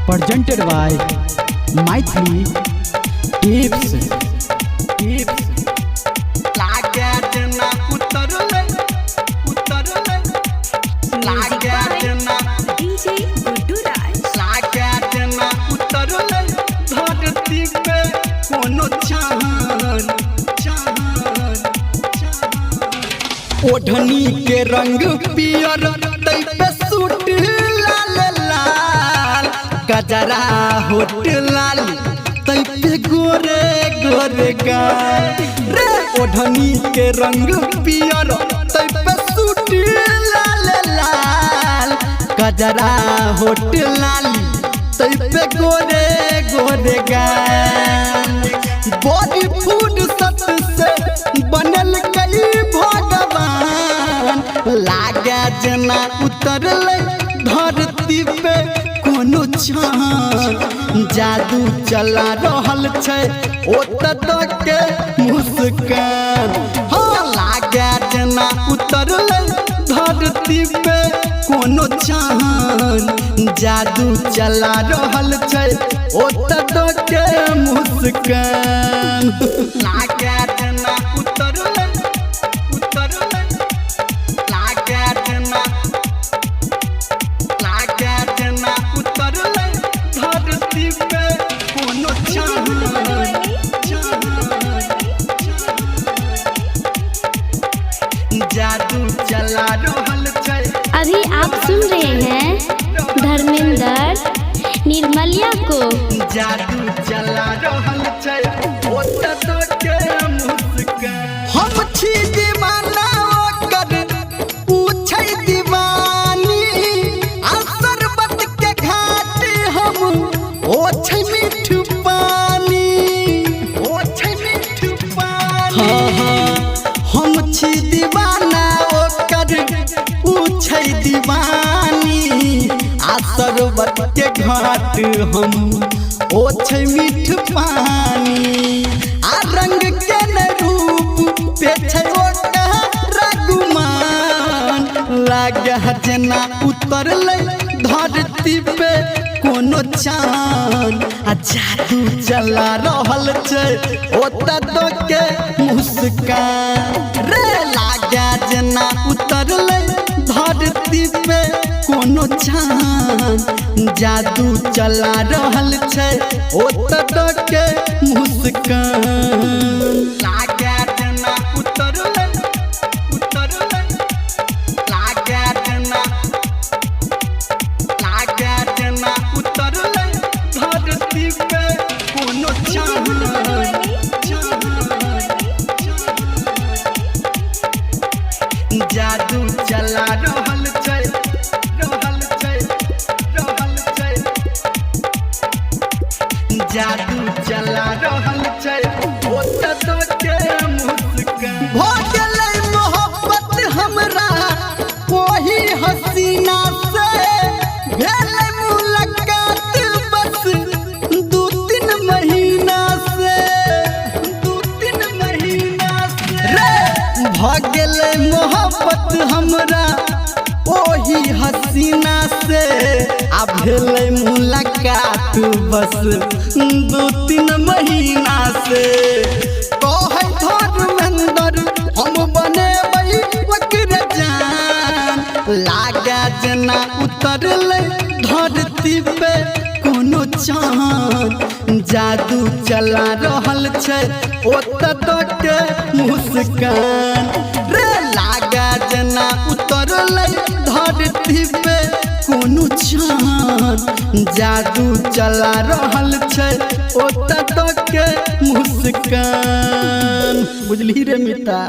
presented by Mythili Tips. लागे जना उतरले लागे जना डीजे गुड्डू राज लागे जना उतरले धरती पे कोनो चाहन ओढ़नी के रंग पियर तै पे सूट लाल लाल गजरा होट लाल तै पे गोरे गोरे गाल रे ओढ़नी के रंग पियर तै पे सूट लाल लाल गजरा होट लाल तै पे गोरे गोरे गाल बॉडी फूड सत से बनल कई भगवान लागे जना उतरले धरती पे कोनो चान जादू चला रहल छै ओत के मुस्कान हाँ लागे जना उतरले धरती पे कोनो चान जादू चला रहल छै ओत के मुस्कान लागे जना उतरले लागे जना उतरले धरती पे कोनो चान जादू चला रहल छै। अभी आप सुन रहे हैं धर्मेंद्र निर्मलिया को। जादू चला रहल छै ओत के मुस्कान हम छी दीवाना ओकर पूछै दीवानी आ शरबत के घाट हम ओ छै मीठू पानी हाँ हाँ हम छी दीवाना ओकर पूछै दीवानी आ शरबत के घाट हम ओ छै मीठ पानी आ रंग के न रूप पे छै रघुमान लागे जना उतरले धरती पे कोनो चान आ जादू चला रहल छै ओत के मुस्कान रे लागे जना उतरले धरती पे कोनो चान जादू चला रहल छै ओत के मुस्कान लागे जना उतरले लागे जना उतरले धरती पे कोनो चान जादू चला रहल छै जादू चला रहल छै ओत के मुस्कान हो गेलै मोहब्बत हमरा ओही हसीना से भेलै मुलाकात बस 2-3 महीना से रे भ गेलै मोहब्बत हमरा ओही हसीना से आ भेलै मुलाकात बस 2-3 महीना से कहै धर्मेंद्र हम बनेबै ओकर जान लागे जना उतरले धरती पे कोनो चान जादू चला रहल छै ओत के मुस्कान रे लागे जना उतरले धरती पे कोनो चान जादू चला रहल छै ओत के मुस्कान बुझली रे मिता।